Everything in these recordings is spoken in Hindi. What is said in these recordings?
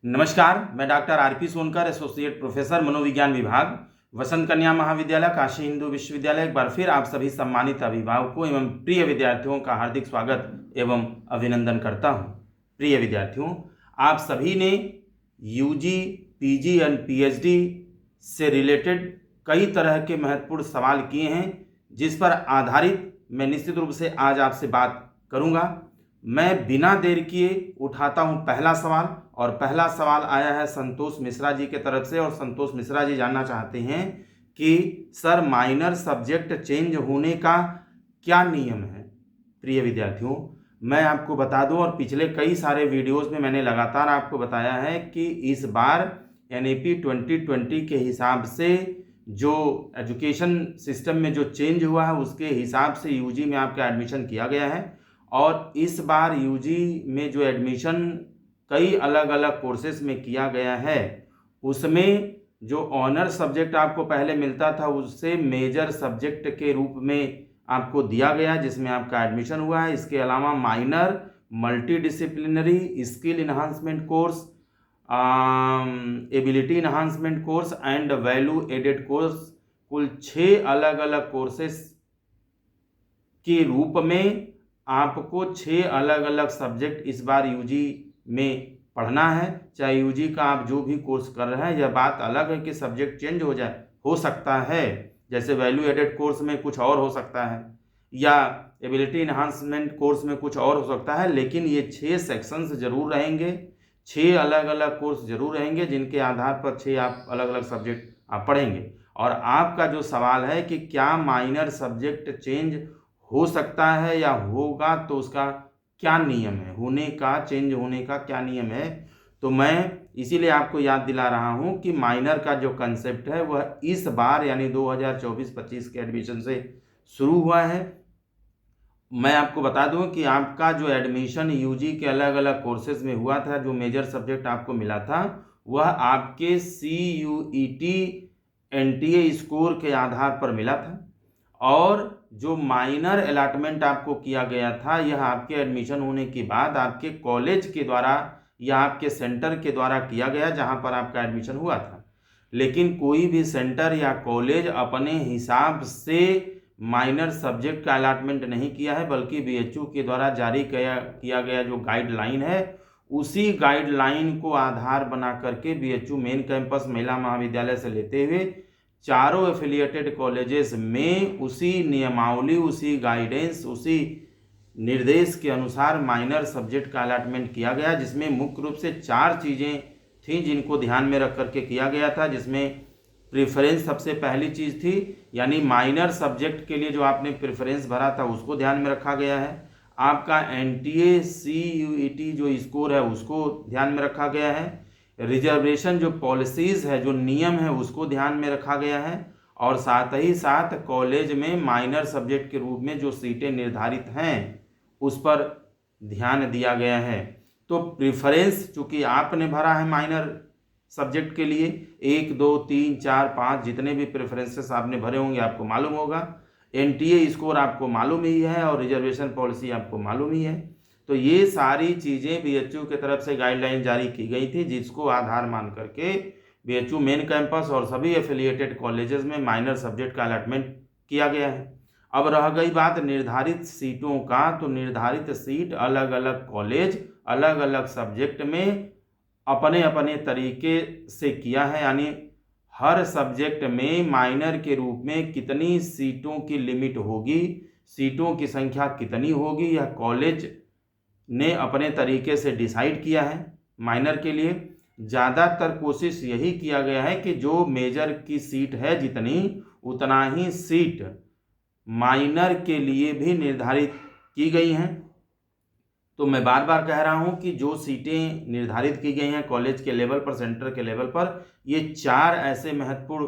नमस्कार, मैं doctor RP Sonkar, associate professor मनोविज्ञान विभाग, वसंत कन्या महाविद्यालय, काशी हिंदू विश्वविद्यालय। एक बार फिर आप सभी सम्मानित अभिभावकों एवं प्रिय विद्यार्थियों का हार्दिक स्वागत एवं अभिनंदन करता हूं। प्रिय विद्यार्थियों, आप सभी ने यूजी, पीजी एंड पीएचडी से रिलेटेड कई तरह के महत्वपूर्ण सवाल किए हैं, जिस पर आधारित मैं निश्चित रूप से आज आपसे बात करूंगा। मैं बिना देर किए उठाता हूं पहला सवाल, और पहला सवाल आया है संतोष मिश्रा जी के तरफ से। और संतोष मिश्रा जी जानना चाहते हैं कि सर, माइनर सब्जेक्ट चेंज होने का क्या नियम है। प्रिय विद्यार्थियों, मैं आपको बता दूं, और पिछले कई सारे वीडियोस में मैंने लगातार आपको बताया है कि इस बार एनईपी 2020 के हिसाब से जो एजुकेशन सिस्टम में जो चेंज हुआ है, उसके हिसाब से यूजी में आपका एडमिशन किया गया है। और इस बार यूजी में जो एडमिशन कई अलग अलग कोर्सेज में किया गया है, उसमें जो ऑनर सब्जेक्ट आपको पहले मिलता था, उससे मेजर सब्जेक्ट के रूप में आपको दिया गया, जिसमें आपका एडमिशन हुआ है। इसके अलावा minor, multidisciplinary, skill enhancement course, ability enhancement course and value added course, कुल 6 अलग अलग कोर्सेस के रूप में आपको 6 अलग अलग सब्जेक्ट इस बार यूजी में पढ़ना है। चाहे यूजी का आप जो भी कोर्स कर रहे हैं, यह बात अलग है कि सब्जेक्ट चेंज हो सकता है। जैसे वैल्यू एडेड कोर्स में कुछ और हो सकता है, या एबिलिटी इन्हांसमेंट कोर्स में कुछ और हो सकता है, लेकिन ये 6 सेक्शंस जरूर रहेंगे, 6 अलग अलग कोर्स जरूर रहेंगे, जिनके आधार पर 6 आप अलग अलग सब्जेक्ट आप पढ़ेंगे। और आपका जो सवाल है कि क्या माइनर सब्जेक्ट चेंज हो सकता है या होगा, तो उसका क्या नियम है, होने का, चेंज होने का क्या नियम है। तो मैं इसीलिए आपको याद दिला रहा हूं कि माइनर का जो कंसेप्ट है वह इस बार यानी 2024-25 के एडमिशन से शुरू हुआ है। मैं आपको बता दूं कि आपका जो एडमिशन यूजी के अलग अलग कोर्सेज में हुआ था, जो मेजर सब्जेक्ट आपको मिला था, वह आपके CUET NTA स्कोर के आधार पर मिला था। और जो माइनर अलॉटमेंट आपको किया गया था, यह आपके एडमिशन होने के बाद आपके कॉलेज के द्वारा या आपके सेंटर के द्वारा किया गया, जहां पर आपका एडमिशन हुआ था। लेकिन कोई भी सेंटर या कॉलेज अपने हिसाब से माइनर सब्जेक्ट का अलॉटमेंट नहीं किया है, बल्कि बीएचयू के द्वारा जारी किया गया जो गाइडलाइन है, उसी गाइडलाइन को आधार बना करके बीएचयू मेन कैंपस महिला महाविद्यालय से लेते हुए चारों एफिलिएटेड कॉलेजेस में उसी नियमावली, उसी गाइडेंस, उसी निर्देश के अनुसार माइनर सब्जेक्ट का अलॉटमेंट किया गया, जिसमें मुख्य रूप से 4 चीज़ें थीं जिनको ध्यान में रख करके किया गया था। जिसमें प्रेफरेंस सबसे पहली चीज़ थी, यानी माइनर सब्जेक्ट के लिए जो आपने प्रेफरेंस भरा था उसको ध्यान में रखा गया है। आपका NTA CUET जो स्कोर है उसको ध्यान में रखा गया है। रिजर्वेशन जो पॉलिसीज़ है, जो नियम है, उसको ध्यान में रखा गया है। और साथ ही साथ कॉलेज में माइनर सब्जेक्ट के रूप में जो सीटें निर्धारित हैं, उस पर ध्यान दिया गया है। तो प्रेफरेंस चूँकि आपने भरा है माइनर सब्जेक्ट के लिए, 1, 2, 3, 4, 5 जितने भी प्रेफरेंसेस आपने भरे होंगे आपको मालूम होगा। NTA स्कोर आपको मालूम ही है, और रिजर्वेशन पॉलिसी आपको मालूम ही है। तो ये सारी चीज़ें बीएचयू की तरफ से गाइडलाइन जारी की गई थी, जिसको आधार मान करके बीएचयू मेन कैंपस और सभी एफिलिएटेड कॉलेजेस में माइनर सब्जेक्ट का अलॉटमेंट किया गया है। अब रह गई बात निर्धारित सीटों का, तो निर्धारित सीट अलग अलग कॉलेज अलग अलग सब्जेक्ट में अपने अपने तरीके से किया है। यानी हर सब्जेक्ट में माइनर के रूप में कितनी सीटों की लिमिट होगी, सीटों की संख्या कितनी होगी, यह कॉलेज ने अपने तरीके से डिसाइड किया है। माइनर के लिए ज़्यादातर कोशिश यही किया गया है कि जो मेजर की सीट है जितनी, उतना ही सीट माइनर के लिए भी निर्धारित की गई हैं। तो मैं बार बार कह रहा हूं कि जो सीटें निर्धारित की गई हैं कॉलेज के लेवल पर, सेंटर के लेवल पर, ये 4 ऐसे महत्वपूर्ण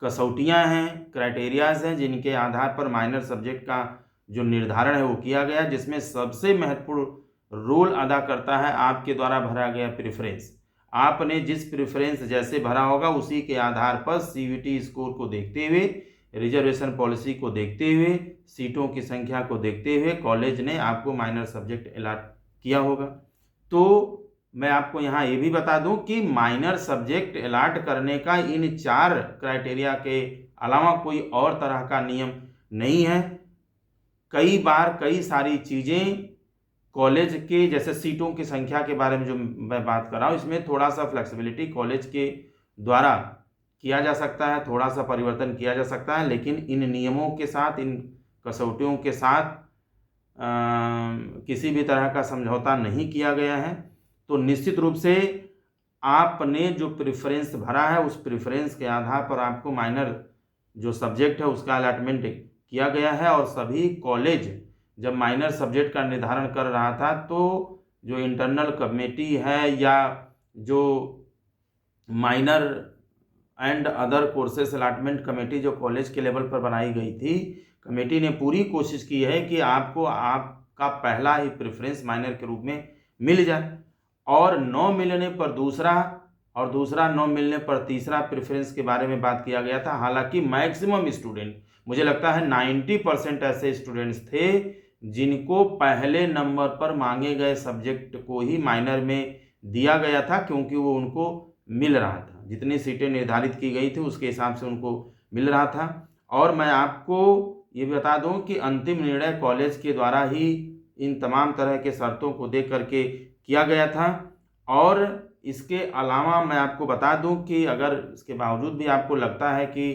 कसौटियां हैं, क्राइटेरियाज हैं, जिनके आधार पर माइनर सब्जेक्ट का जो निर्धारण है वो किया गया, जिसमें सबसे महत्वपूर्ण रोल अदा करता है आपके द्वारा भरा गया प्रेफरेंस। आपने जिस प्रेफरेंस जैसे भरा होगा, उसी के आधार पर CUET स्कोर को देखते हुए, रिजर्वेशन पॉलिसी को देखते हुए, सीटों की संख्या को देखते हुए कॉलेज ने आपको माइनर सब्जेक्ट अलॉट किया होगा। तो मैं आपको यहाँ ये भी बता दूं कि माइनर सब्जेक्ट अलॉट करने का इन 4 क्राइटेरिया के अलावा कोई और तरह का नियम नहीं है। कई बार कई सारी चीज़ें कॉलेज के, जैसे सीटों की संख्या के बारे में जो मैं बात कर रहा हूँ, इसमें थोड़ा सा फ्लेक्सिबिलिटी कॉलेज के द्वारा किया जा सकता है, थोड़ा सा परिवर्तन किया जा सकता है, लेकिन इन नियमों के साथ, इन कसौटियों के साथ किसी भी तरह का समझौता नहीं किया गया है। तो निश्चित रूप से आपने जो प्रेफरेंस भरा है उस प्रेफरेंस के आधार पर आपको माइनर जो सब्जेक्ट है उसका अलॉटमेंट किया गया है। और सभी कॉलेज जब माइनर सब्जेक्ट का निर्धारण कर रहा था तो जो इंटरनल कमेटी है या जो minor and other courses allotment committee जो कॉलेज के लेवल पर बनाई गई थी, कमेटी ने पूरी कोशिश की है कि आपको आपका पहला ही प्रेफरेंस माइनर के रूप में मिल जाए, और 9 मिलने पर दूसरा, और दूसरा 9 मिलने पर तीसरा प्रेफरेंस के बारे में बात किया गया था। हालांकि मैक्सिमम स्टूडेंट, मुझे लगता है 90% ऐसे स्टूडेंट्स थे जिनको पहले नंबर पर मांगे गए सब्जेक्ट को ही माइनर में दिया गया था, क्योंकि वो उनको मिल रहा था, जितनी सीटें निर्धारित की गई थी उसके हिसाब से उनको मिल रहा था। और मैं आपको ये बता दूं कि अंतिम निर्णय कॉलेज के द्वारा ही इन तमाम तरह के शर्तों को देख करके किया गया था। और इसके अलावा मैं आपको बता दूं कि अगर इसके बावजूद भी आपको लगता है कि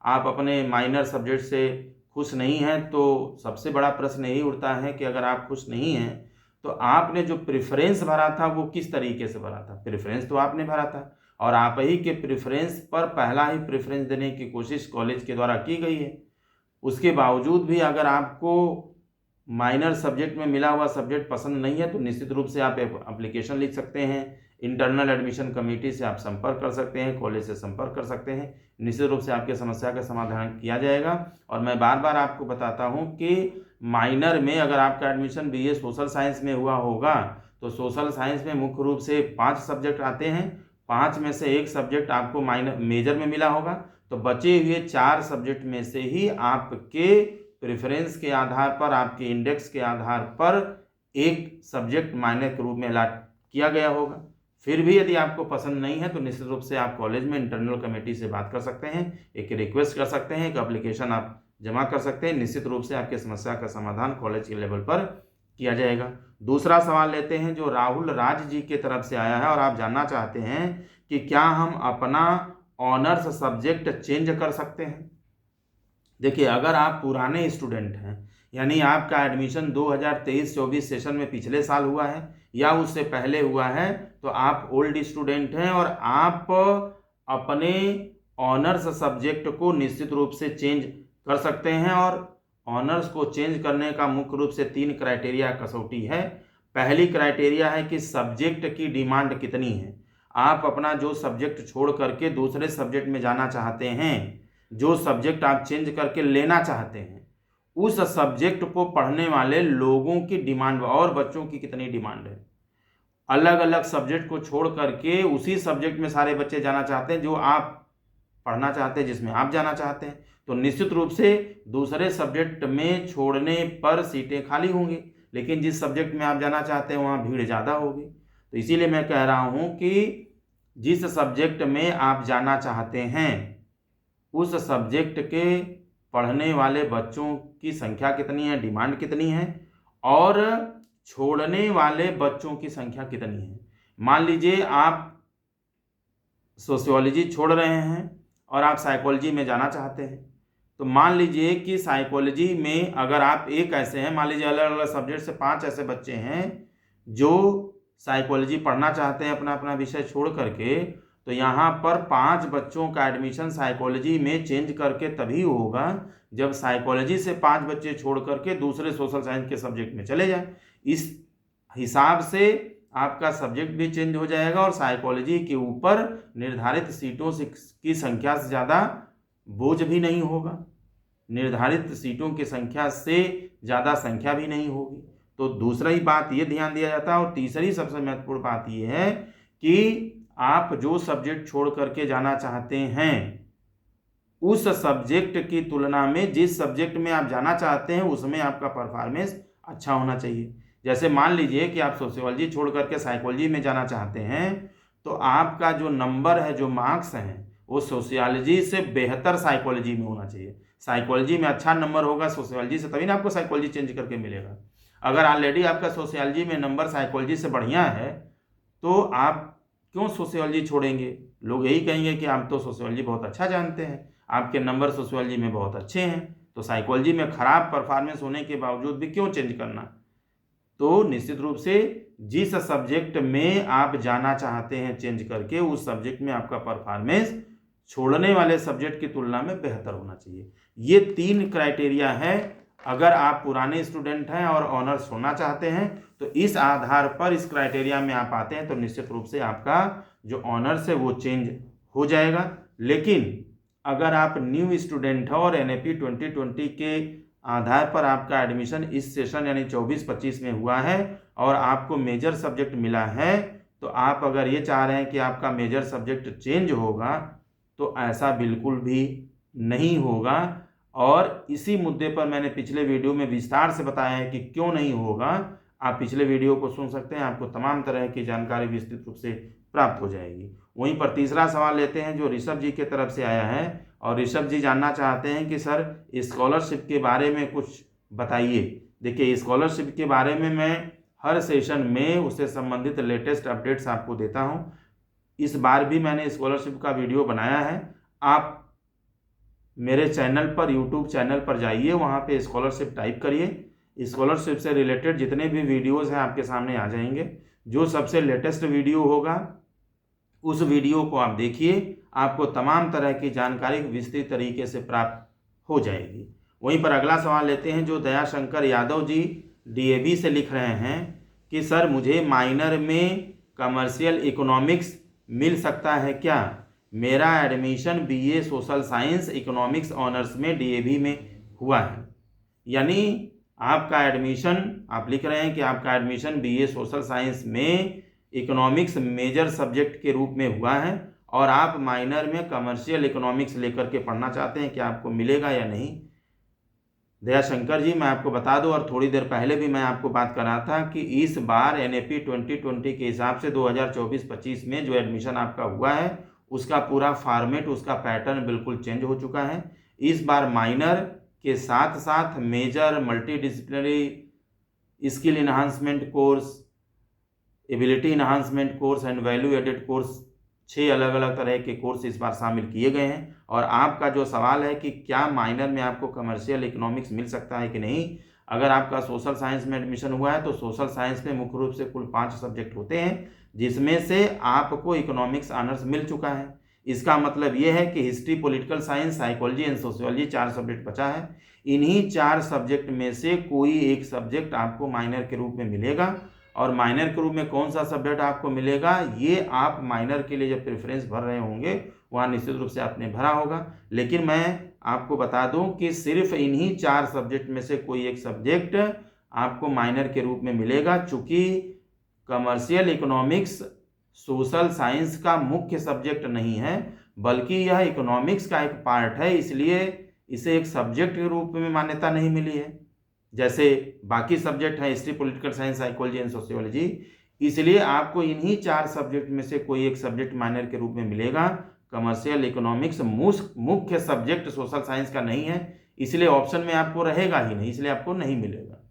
आप अपने माइनर सब्जेक्ट से खुश नहीं हैं, तो सबसे बड़ा प्रश्न यही उठता है कि अगर आप खुश नहीं हैं तो आपने जो प्रेफरेंस भरा था वो किस तरीके से भरा था। प्रेफरेंस तो आपने भरा था और आप ही के प्रेफरेंस पर पहला ही प्रेफरेंस देने की कोशिश कॉलेज के द्वारा की गई है। उसके बावजूद भी अगर आपको माइनर सब्जेक्ट में मिला हुआ सब्जेक्ट पसंद नहीं है तो निश्चित रूप से आप एप्लीकेशन लिख सकते हैं, इंटरनल एडमिशन कमेटी से आप संपर्क कर सकते हैं, कॉलेज से संपर्क कर सकते हैं। निश्चित रूप से आपकी समस्या का समाधान किया जाएगा। और मैं बार बार आपको बताता हूं कि माइनर में अगर आपका एडमिशन बीए सोशल साइंस में हुआ होगा तो सोशल साइंस में मुख्य रूप से 5 सब्जेक्ट आते हैं, 5 में से 1 सब्जेक्ट आपको माइनर मेजर में मिला होगा, तो बचे हुए 4 सब्जेक्ट में से ही आपके प्रेफरेंस के आधार पर, आपके इंडेक्स के आधार पर एक सब्जेक्ट माइनर के रूप में अलॉट किया गया होगा। फिर भी यदि आपको पसंद नहीं है तो निश्चित रूप से आप कॉलेज में इंटरनल कमेटी से बात कर सकते हैं, एक रिक्वेस्ट कर सकते हैं, एक एप्लीकेशन आप जमा कर सकते हैं। निश्चित रूप से आपकी समस्या का समाधान कॉलेज के लेवल पर किया जाएगा। दूसरा सवाल लेते हैं जो राहुल राज जी की तरफ से आया है और आप जानना चाहते हैं कि क्या हम अपना ऑनर्स सब्जेक्ट चेंज कर सकते हैं। देखिए, अगर आप पुराने स्टूडेंट हैं, यानी आपका एडमिशन 2023-24 सेशन में पिछले साल हुआ है या उससे पहले हुआ है, तो आप ओल्ड स्टूडेंट हैं और आप अपने ऑनर्स सब्जेक्ट को निश्चित रूप से चेंज कर सकते हैं। और ऑनर्स को चेंज करने का मुख्य रूप से 3 क्राइटेरिया कसौटी है। पहली क्राइटेरिया है कि सब्जेक्ट की डिमांड कितनी है। आप अपना जो सब्जेक्ट छोड़ करके दूसरे सब्जेक्ट में जाना चाहते हैं, जो सब्जेक्ट आप चेंज करके लेना चाहते हैं, उस सब्जेक्ट को पढ़ने वाले लोगों की डिमांड और बच्चों की कितनी डिमांड है। अलग अलग सब्जेक्ट को छोड़ करके उसी सब्जेक्ट में सारे बच्चे जाना चाहते हैं जो आप पढ़ना चाहते हैं, जिसमें आप जाना चाहते हैं, तो निश्चित रूप से दूसरे सब्जेक्ट में छोड़ने पर सीटें खाली होंगी, लेकिन जिस सब्जेक्ट में आप जाना चाहते हैं वहाँ भीड़ ज़्यादा होगी। तो इसीलिए मैं कह रहा हूँ कि जिस सब्जेक्ट में आप जाना चाहते हैं उस सब्जेक्ट के पढ़ने वाले बच्चों की संख्या कितनी है, डिमांड कितनी है, और छोड़ने वाले बच्चों की संख्या कितनी है। मान लीजिए आप सोशियोलॉजी छोड़ रहे हैं और आप साइकोलॉजी में जाना चाहते हैं, तो मान लीजिए कि साइकोलॉजी में अगर आप एक ऐसे हैं, मान लीजिए अलग अलग सब्जेक्ट से 5 ऐसे बच्चे हैं जो साइकोलॉजी पढ़ना चाहते हैं अपना अपना विषय छोड़ करके, तो यहाँ पर 5 बच्चों का एडमिशन साइकोलॉजी में चेंज करके तभी होगा जब साइकोलॉजी से 5 बच्चे छोड़ करके दूसरे सोशल साइंस के सब्जेक्ट में चले जाएं। इस हिसाब से आपका सब्जेक्ट भी चेंज हो जाएगा और साइकोलॉजी के ऊपर निर्धारित सीटों की संख्या से ज़्यादा बोझ भी नहीं होगा, निर्धारित सीटों की संख्या से ज़्यादा संख्या भी नहीं होगी। तो दूसरा ही बात ये ध्यान दिया जाता है। और तीसरी सबसे महत्वपूर्ण बात ये है कि आप जो सब्जेक्ट छोड़ करके जाना चाहते हैं उस सब्जेक्ट की तुलना में जिस सब्जेक्ट में आप जाना चाहते हैं उसमें आपका परफॉर्मेंस अच्छा होना चाहिए। जैसे मान लीजिए कि आप सोशियोलॉजी छोड़ करके साइकोलॉजी में जाना चाहते हैं, तो आपका जो नंबर है, जो मार्क्स हैं, वो सोशियोलॉजी से बेहतर साइकोलॉजी में होना चाहिए। साइकोलॉजी में अच्छा नंबर होगा सोशियोलॉजी से, तभी ना आपको साइकोलॉजी चेंज करके मिलेगा। अगर ऑलरेडी आपका सोशियोलॉजी में नंबर साइकोलॉजी से बढ़िया है, तो आप क्यों सोशियोलॉजी छोड़ेंगे? लोग यही कहेंगे कि आप तो सोशियोलॉजी बहुत अच्छा जानते हैं, आपके नंबर सोशियोलॉजी में बहुत अच्छे हैं, तो साइकोलॉजी में खराब परफॉर्मेंस होने के बावजूद भी क्यों चेंज करना? तो निश्चित रूप से जिस सब्जेक्ट में आप जाना चाहते हैं चेंज करके, उस सब्जेक्ट में आपका परफॉर्मेंस छोड़ने वाले सब्जेक्ट की तुलना में बेहतर होना चाहिए। ये 3 क्राइटेरिया है। अगर आप पुराने स्टूडेंट हैं और ऑनर्स होना चाहते हैं, तो इस आधार पर, इस क्राइटेरिया में आप आते हैं, तो निश्चित रूप से आपका जो ऑनर्स है वो चेंज हो जाएगा। लेकिन अगर आप न्यू स्टूडेंट हो और NAP 2020 के आधार पर आपका एडमिशन इस सेशन यानी 24-25 में हुआ है और आपको मेजर सब्जेक्ट मिला है, तो आप अगर ये चाह रहे हैं कि आपका मेजर सब्जेक्ट चेंज होगा, तो ऐसा बिल्कुल भी नहीं होगा। और इसी मुद्दे पर मैंने पिछले वीडियो में विस्तार से बताया है कि क्यों नहीं होगा। आप पिछले वीडियो को सुन सकते हैं, आपको तमाम तरह की जानकारी विस्तृत रूप से प्राप्त हो जाएगी। वहीं पर तीसरा सवाल लेते हैं जो ऋषभ जी की तरफ से आया है, और ऋषभ जी जानना चाहते हैं कि सर स्कॉलरशिप के बारे में कुछ बताइए। देखिए, स्कॉलरशिप के बारे में मैं हर सेशन में उससे संबंधित लेटेस्ट अपडेट्स आपको देता हूँ। इस बार भी मैंने स्कॉलरशिप का वीडियो बनाया है। आप मेरे चैनल पर, यूट्यूब चैनल पर जाइए, वहाँ पे स्कॉलरशिप टाइप करिए। स्कॉलरशिप से रिलेटेड जितने भी वीडियोज़ हैं आपके सामने आ जाएंगे। जो सबसे लेटेस्ट वीडियो होगा उस वीडियो को आप देखिए, आपको तमाम तरह की जानकारी विस्तृत तरीके से प्राप्त हो जाएगी। वहीं पर अगला सवाल लेते हैं जो दयाशंकर यादव जी DAV से लिख रहे हैं कि सर मुझे माइनर में कमर्शियल इकोनॉमिक्स मिल सकता है क्या? मेरा admission BA social science economics honours में DAV में हुआ है। यानी आपका एडमिशन, आप लिख रहे हैं कि आपका एडमिशन BA सोशल साइंस में इकोनॉमिक्स मेजर सब्जेक्ट के रूप में हुआ है और आप माइनर में कमर्शियल इकोनॉमिक्स लेकर के पढ़ना चाहते हैं कि आपको मिलेगा या नहीं। दयाशंकर जी, मैं आपको बता दूं, और थोड़ी देर पहले भी मैं आपको बात कर रहा था कि इस बार NAP 2020 के हिसाब से 2024-25 में जो एडमिशन आपका हुआ है उसका पूरा फॉर्मेट, उसका पैटर्न बिल्कुल चेंज हो चुका है। इस बार माइनर के साथ साथ major, multidisciplinary, skill enhancement course, ability enhancement course and value added course, 6 अलग अलग तरह के कोर्स इस बार शामिल किए गए हैं। और आपका जो सवाल है कि क्या माइनर में आपको कमर्शियल इकोनॉमिक्स मिल सकता है कि नहीं, अगर आपका सोशल साइंस में एडमिशन हुआ है तो सोशल साइंस में मुख्य रूप से कुल 5 सब्जेक्ट होते हैं, जिसमें से आपको इकोनॉमिक्स ऑनर्स मिल चुका है। इसका मतलब ये है कि history, political science, psychology and sociology 4 subject बचा है। इन्हीं 4 सब्जेक्ट में से कोई एक सब्जेक्ट आपको माइनर के रूप में मिलेगा। और माइनर के रूप में कौन सा सब्जेक्ट आपको मिलेगा, ये आप माइनर के लिए जब प्रेफरेंस भर रहे होंगे वहाँ निश्चित रूप से आपने भरा होगा। लेकिन मैं आपको बता दूं कि सिर्फ इन्हीं 4 सब्जेक्ट में से कोई एक सब्जेक्ट आपको माइनर के रूप में मिलेगा। चूँकि कमर्शियल इकोनॉमिक्स सोशल साइंस का मुख्य सब्जेक्ट नहीं है, बल्कि यह इकोनॉमिक्स का एक पार्ट है, इसलिए इसे एक सब्जेक्ट के रूप में मान्यता नहीं मिली है जैसे बाकी सब्जेक्ट हैं history, political science, psychology and sociology. इसलिए आपको इन्हीं 4 सब्जेक्ट में से कोई एक सब्जेक्ट माइनर के रूप में मिलेगा। कमर्शियल इकोनॉमिक्स मुख्य सब्जेक्ट सोशल साइंस का नहीं है, इसलिए ऑप्शन में आपको रहेगा ही नहीं, इसलिए आपको नहीं मिलेगा।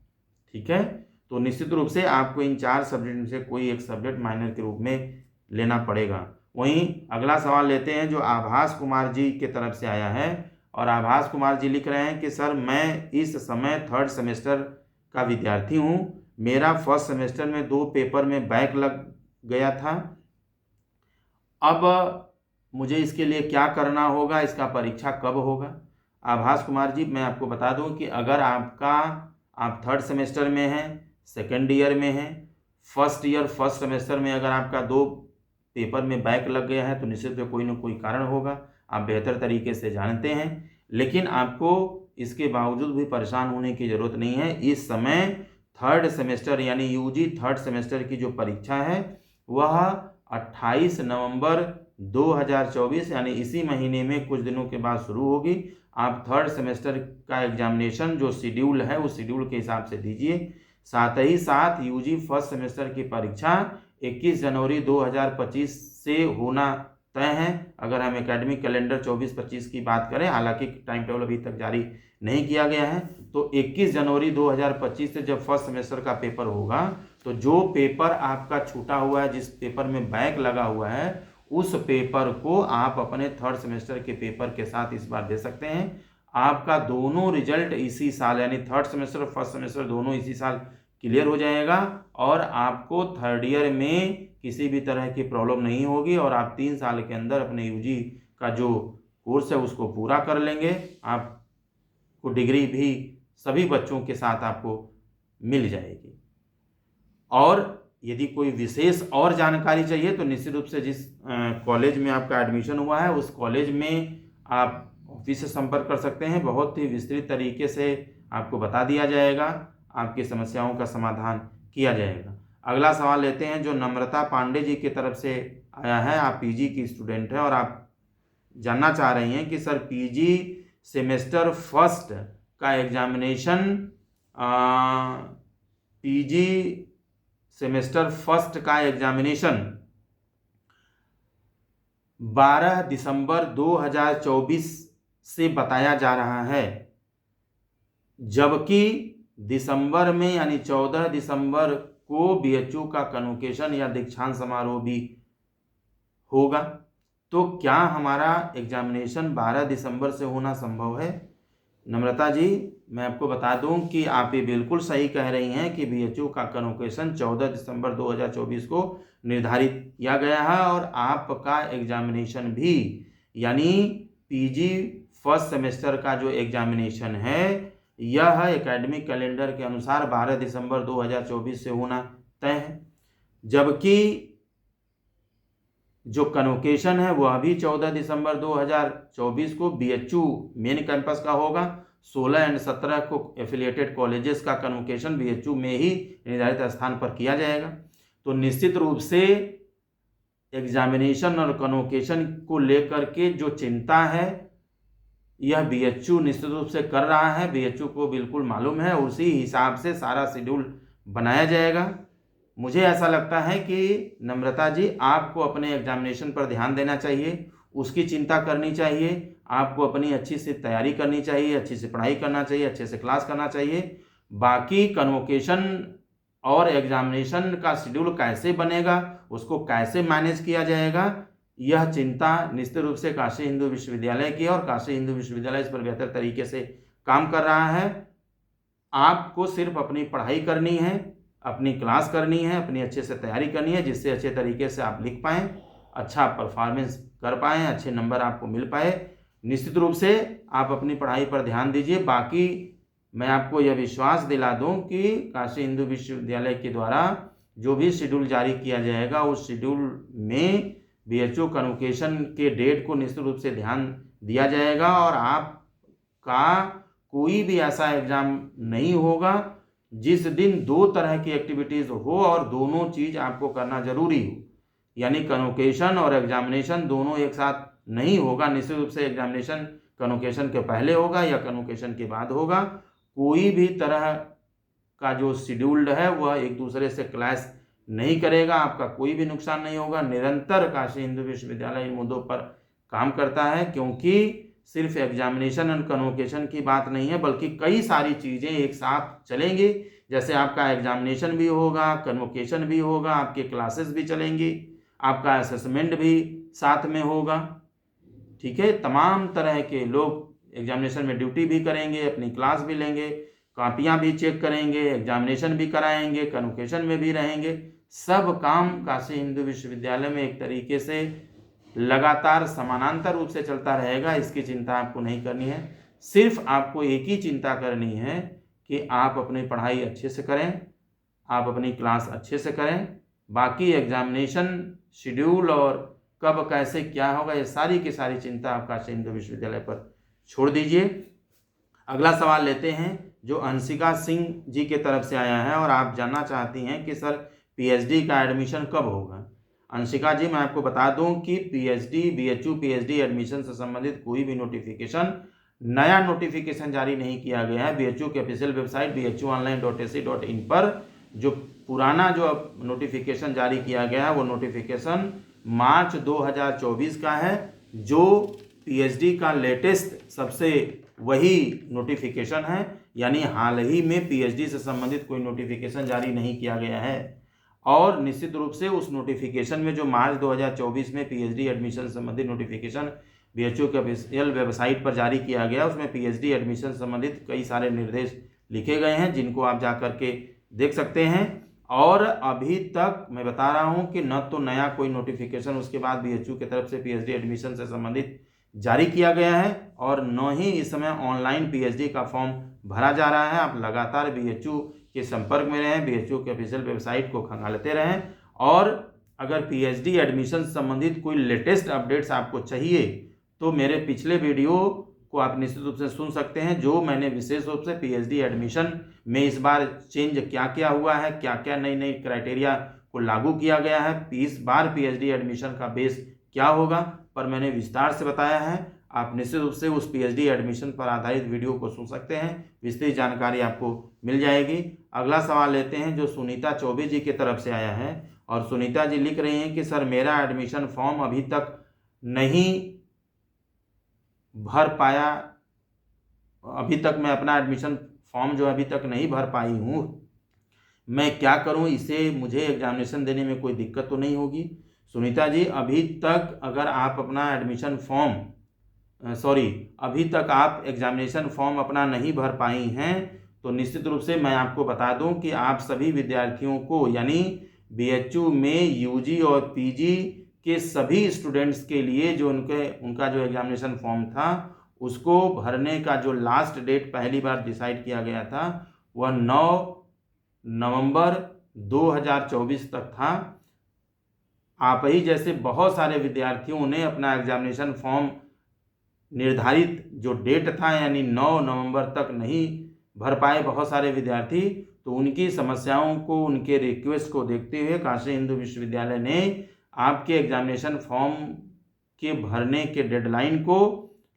ठीक है, तो निश्चित रूप से आपको इन 4 सब्जेक्ट में से कोई एक सब्जेक्ट माइनर के रूप में लेना पड़ेगा। वहीं अगला सवाल लेते हैं जो आभास कुमार जी की तरफ से आया है, और आभास कुमार जी लिख रहे हैं कि सर मैं इस समय 3rd सेमेस्टर का विद्यार्थी हूँ। मेरा फर्स्ट सेमेस्टर में 2 पेपर में बैक लग गया था। अब मुझे इसके लिए क्या करना होगा, इसका परीक्षा कब होगा? आभास कुमार जी, मैं आपको बता दूं कि अगर आप 3rd सेमेस्टर में हैं, 2nd ईयर में हैं, फर्स्ट सेमेस्टर में अगर आपका 2 पेपर में बैक लग गया है तो निश्चित कोई ना कोई कारण होगा, आप बेहतर तरीके से जानते हैं। लेकिन आपको इसके बावजूद भी परेशान होने की ज़रूरत नहीं है। इस समय 3rd सेमेस्टर यानी UG 3rd सेमेस्टर की जो परीक्षा है वह 28 नवंबर 2024 यानी इसी महीने में कुछ दिनों के बाद शुरू होगी। आप 3rd सेमेस्टर का एग्जामिनेशन जो शेड्यूल है उस शेड्यूल के हिसाब से दीजिए। साथ ही साथ यूजी फर्स्ट सेमेस्टर की परीक्षा 21 जनवरी 2025 से होना तय है। अगर हम एकेडमिक कैलेंडर 24-25 की बात करें, हालांकि टाइम टेबल अभी तक जारी नहीं किया गया है, तो 21 जनवरी 2025 से जब फर्स्ट सेमेस्टर का पेपर होगा तो जो पेपर आपका छूटा हुआ है, जिस पेपर में बैक लगा हुआ है, उस पेपर को आप अपने थर्ड सेमेस्टर के पेपर के साथ इस बार दे सकते हैं। आपका दोनों रिजल्ट इसी साल, यानी थर्ड सेमेस्टर फर्स्ट सेमेस्टर दोनों इसी साल क्लियर हो जाएगा और आपको थर्ड ईयर में किसी भी तरह की प्रॉब्लम नहीं होगी और आप 3 साल के अंदर अपने यूजी का जो कोर्स है उसको पूरा कर लेंगे। आपको डिग्री भी सभी बच्चों के साथ आपको मिल जाएगी। और यदि कोई विशेष और जानकारी चाहिए तो निश्चित रूप से जिस कॉलेज में आपका एडमिशन हुआ है उस कॉलेज में आप ऑफिस से संपर्क कर सकते हैं। बहुत ही विस्तृत तरीके से आपको बता दिया जाएगा, आपकी समस्याओं का समाधान किया जाएगा। अगला सवाल लेते हैं जो नम्रता पांडे जी की तरफ से आया है। आप पीजी की स्टूडेंट हैं और आप जानना चाह रही हैं कि सर पीजी सेमेस्टर फर्स्ट का एग्जामिनेशन पीजी सेमेस्टर फर्स्ट का एग्जामिनेशन 12 दिसंबर 2024 से बताया जा रहा है, जबकि दिसंबर में यानी 14 दिसंबर को बीएचयू का कन्वोकेशन या दीक्षांत समारोह भी होगा। तो क्या हमारा एग्जामिनेशन 12 दिसंबर से होना संभव है? नम्रता जी, मैं आपको बता दूं कि आप ये बिल्कुल सही कह रही हैं कि बीएचयू का कन्वोकेशन 14 दिसंबर 2024 को निर्धारित किया गया है और आपका एग्जामिनेशन भी यानी पीजी फर्स्ट सेमेस्टर का जो एग्जामिनेशन है यह एकेडमिक कैलेंडर के अनुसार 12 दिसंबर 2024 से होना तय है, जबकि जो कन्वोकेशन है वह भी 14 दिसंबर 2024 को बीएचयू मेन कैंपस का होगा। 16 एंड 17 को एफिलिएटेड कॉलेजेस का कन्वोकेशन बीएचयू में ही निर्धारित स्थान पर किया जाएगा। तो निश्चित रूप से एग्जामिनेशन और कन्वोकेशन को लेकर के जो चिंता है यह बीएचयू निश्चित रूप से कर रहा है। बीएचयू को बिल्कुल मालूम है, उसी हिसाब से सारा शेड्यूल बनाया जाएगा। मुझे ऐसा लगता है कि नम्रता जी आपको अपने एग्जामिनेशन पर ध्यान देना चाहिए, उसकी चिंता करनी चाहिए, आपको अपनी अच्छी से तैयारी करनी चाहिए, अच्छी से पढ़ाई करना चाहिए, अच्छे से क्लास करना चाहिए। बाकी कन्वोकेशन और एग्जामिनेशन का शेड्यूल कैसे बनेगा, उसको कैसे मैनेज किया जाएगा, यह चिंता निश्चित रूप से काशी हिंदू विश्वविद्यालय की और काशी हिंदू विश्वविद्यालय इस पर बेहतर तरीके से काम कर रहा है। आपको सिर्फ अपनी पढ़ाई करनी है, अपनी क्लास करनी है, अपनी अच्छे से तैयारी करनी है, जिससे अच्छे तरीके से आप लिख पाएँ, अच्छा परफॉर्मेंस कर पाएँ, अच्छे नंबर आपको मिल पाए। निश्चित रूप से आप अपनी पढ़ाई पर ध्यान दीजिए। बाकी मैं आपको यह विश्वास दिला दूं कि काशी हिंदू विश्वविद्यालय के द्वारा जो भी शेड्यूल जारी किया जाएगा उस शेड्यूल में बीएचयू कन्वोकेशन के डेट को निश्चित रूप से ध्यान दिया जाएगा और आपका कोई भी ऐसा एग्ज़ाम नहीं होगा जिस दिन 2 तरह की एक्टिविटीज़ हो और दोनों चीज़ आपको करना जरूरी हो, यानी कन्वोकेशन और एग्जामिनेशन दोनों एक साथ नहीं होगा। निश्चित रूप से एग्जामिनेशन कन्वोकेशन के पहले होगा या कन्वोकेशन के बाद होगा। कोई भी तरह का जो शेड्यूल्ड है वह एक दूसरे से क्लैश नहीं करेगा, आपका कोई भी नुकसान नहीं होगा। निरंतर काशी हिंदू विश्वविद्यालय इन मुद्दों पर काम करता है, क्योंकि सिर्फ एग्जामिनेशन एंड कन्वोकेशन की बात नहीं है बल्कि कई सारी चीज़ें एक साथ चलेंगी। जैसे आपका एग्जामिनेशन भी होगा, कन्वोकेशन भी होगा, आपके क्लासेस भी चलेंगी, आपका असेसमेंट भी साथ में होगा। ठीक है, तमाम तरह के लोग एग्जामिनेशन में ड्यूटी भी करेंगे, अपनी क्लास भी लेंगे, कॉपियां भी चेक करेंगे, एग्जामिनेशन भी कराएंगे, कन्वोकेशन में भी रहेंगे। सब काम काशी हिंदू विश्वविद्यालय में एक तरीके से लगातार समानांतर रूप से चलता रहेगा। इसकी चिंता आपको नहीं करनी है। सिर्फ आपको एक ही चिंता करनी है कि आप अपनी पढ़ाई अच्छे से करें, आप अपनी क्लास अच्छे से करें। बाकी एग्जामिनेशन शेड्यूल और कब कैसे क्या होगा ये सारी की सारी चिंता आप काशी हिंदू विश्वविद्यालय पर छोड़ दीजिए। अगला सवाल लेते हैं जो अंशिका सिंह जी के तरफ से आया है और आप जानना चाहती हैं कि सर पीएचडी का एडमिशन कब होगा। अंशिका जी, मैं आपको बता दूं कि पीएचडी बीएचयू पीएचडी एडमिशन से संबंधित कोई भी नोटिफिकेशन नया नोटिफिकेशन जारी नहीं किया गया है। बीएचयू की ऑफिशियल वेबसाइट bhuonline.ac.in पर जो पुराना जो नोटिफिकेशन जारी किया गया है वो नोटिफिकेशन मार्च 2024 का है, जो पीएचडी का लेटेस्ट सबसे वही नोटिफिकेशन है, यानी हाल ही में पीएचडी से संबंधित कोई नोटिफिकेशन जारी नहीं किया गया है। और निश्चित रूप से उस नोटिफिकेशन में जो मार्च 2024 में पीएचडी एडमिशन संबंधित नोटिफिकेशन बीएचयू के ऑफिशियल वेबसाइट पर जारी किया गया, उसमें पीएचडी एडमिशन संबंधित कई सारे निर्देश लिखे गए हैं, जिनको आप जा कर के देख सकते हैं। और अभी तक मैं बता रहा हूं कि न तो नया कोई नोटिफिकेशन उसके बाद बीएचयू की तरफ से पीएचडी एडमिशन से संबंधित जारी किया गया है, और न ही इस समय ऑनलाइन पीएचडी का फॉर्म भरा जा रहा है। आप लगातार बीएचयू के संपर्क में रहें, बीएचयू के ऑफिशियल वेबसाइट को खंगालते रहें, और अगर पीएचडी एडमिशन संबंधित कोई लेटेस्ट अपडेट्स आपको चाहिए तो मेरे पिछले वीडियो को आप निश्चित रूप से सुन सकते हैं, जो मैंने विशेष रूप से पीएचडी एडमिशन में इस बार चेंज क्या क्या हुआ है, क्या क्या नई नई क्राइटेरिया को लागू किया गया है, इस बार पीएचडी एडमिशन का बेस क्या होगा, पर मैंने विस्तार से बताया है। आप निश्चित रूप से उस पीएचडी एडमिशन पर आधारित वीडियो को सुन सकते हैं, विस्तृत जानकारी आपको मिल जाएगी। अगला सवाल लेते हैं जो सुनीता चौबे जी की तरफ से आया है, और सुनीता जी लिख रही हैं कि सर मेरा एडमिशन फॉर्म अभी तक नहीं भर पाया, अभी तक मैं अपना एडमिशन फॉर्म जो अभी तक नहीं भर पाई हूँ, मैं क्या करूँ, इससे मुझे एग्जामिनेशन देने में कोई दिक्कत तो नहीं होगी? सुनीता जी, अभी तक अगर आप अपना एडमिशन फॉर्म अभी तक आप एग्जामिनेशन फॉर्म अपना नहीं भर पाई हैं, तो निश्चित रूप से मैं आपको बता दूं कि आप सभी विद्यार्थियों को, यानी बीएचयू में यूजी और पीजी के सभी स्टूडेंट्स के लिए जो उनका जो एग्जामिनेशन फॉर्म था उसको भरने का जो लास्ट डेट पहली बार डिसाइड किया गया था वह 9 नवंबर 2024 तक था। आप ही जैसे बहुत सारे विद्यार्थियों ने अपना एग्जामिनेशन फॉर्म निर्धारित जो डेट था यानी 9 नवंबर तक नहीं भर पाए बहुत सारे विद्यार्थी, तो उनकी समस्याओं को, उनके रिक्वेस्ट को देखते हुए काशी हिंदू विश्वविद्यालय ने आपके एग्जामिनेशन फॉर्म के भरने के डेडलाइन को,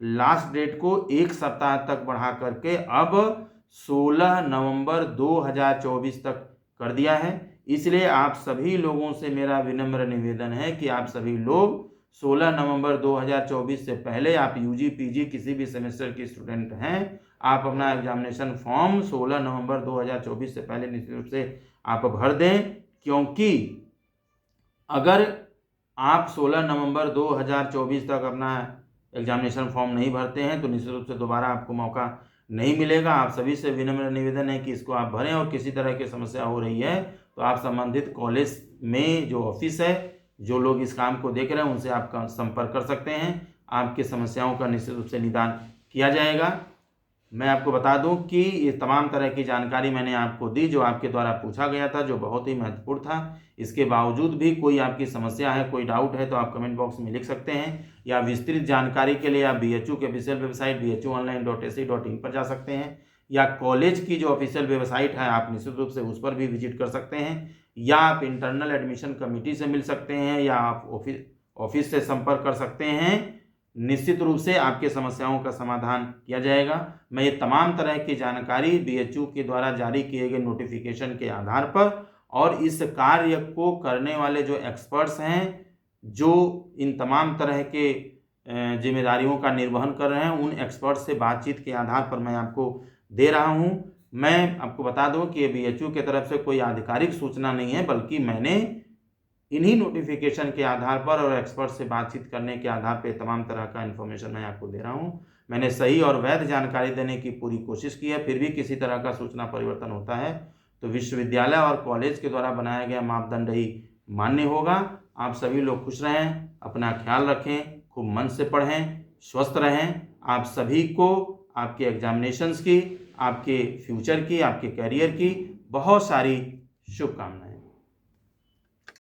लास्ट डेट को 1 सप्ताह तक बढ़ा करके अब 16 नवंबर 2024 तक कर दिया है। इसलिए आप सभी लोगों से मेरा विनम्र निवेदन है कि आप सभी लोग 16 नवंबर 2024 से पहले, आप यूजी पीजी किसी भी सेमेस्टर के स्टूडेंट हैं, आप अपना एग्जामिनेशन फॉर्म 16 नवंबर 2024 से पहले निश्चित रूप से आप भर दें, क्योंकि अगर आप 16 नवंबर 2024 तक अपना एग्जामिनेशन फॉर्म नहीं भरते हैं तो निश्चित रूप से दोबारा आपको मौका नहीं मिलेगा। आप सभी से विनम्र निवेदन है कि इसको आप भरें, और किसी तरह की समस्या हो रही है तो आप संबंधित कॉलेज में जो ऑफिस है, जो लोग इस काम को देख रहे हैं, उनसे आप संपर्क कर सकते हैं। आपकी समस्याओं का निश्चित रूप से निदान किया जाएगा। मैं आपको बता दूं कि ये तमाम तरह की जानकारी मैंने आपको दी जो आपके द्वारा पूछा गया था, जो बहुत ही महत्वपूर्ण था। इसके बावजूद भी कोई आपकी समस्या है, कोई डाउट है, तो आप कमेंट बॉक्स में लिख सकते हैं, या विस्तृत जानकारी के लिए आप बीएचयू के ऑफिशियल वेबसाइट bhuonline.ac.in पर जा सकते हैं, या कॉलेज की जो ऑफिशियल वेबसाइट है आप निश्चित रूप से उस पर भी विजिट कर सकते हैं, या आप इंटरनल एडमिशन कमेटी से मिल सकते हैं, या आप ऑफिस से संपर्क कर सकते हैं। निश्चित रूप से आपके समस्याओं का समाधान किया जाएगा। मैं ये तमाम तरह की जानकारी बीएचयू के द्वारा जारी किए गए नोटिफिकेशन के आधार पर और इस कार्य को करने वाले जो एक्सपर्ट्स हैं, जो इन तमाम तरह के जिम्मेदारियों का निर्वहन कर रहे हैं, उन एक्सपर्ट्स से बातचीत के आधार पर मैं आपको दे रहा हूं। मैं आपको बता दूं कि बीएचयू की तरफ से कोई आधिकारिक सूचना नहीं है, बल्कि मैंने इन्हीं नोटिफिकेशन के आधार पर और एक्सपर्ट से बातचीत करने के आधार पर तमाम तरह का इन्फॉर्मेशन मैं आपको दे रहा हूं। मैंने सही और वैध जानकारी देने की पूरी कोशिश की है। फिर भी किसी तरह का सूचना परिवर्तन होता है तो विश्वविद्यालय और कॉलेज के द्वारा बनाया गया मापदंड ही मान्य होगा। आप सभी लोग खुश रहें, अपना ख्याल रखें, खूब मन से पढ़ें, स्वस्थ रहें। आप सभी को आपके एग्जामिनेशंस की, आपके फ्यूचर की, आपके करियर की बहुत सारी शुभकामनाएं।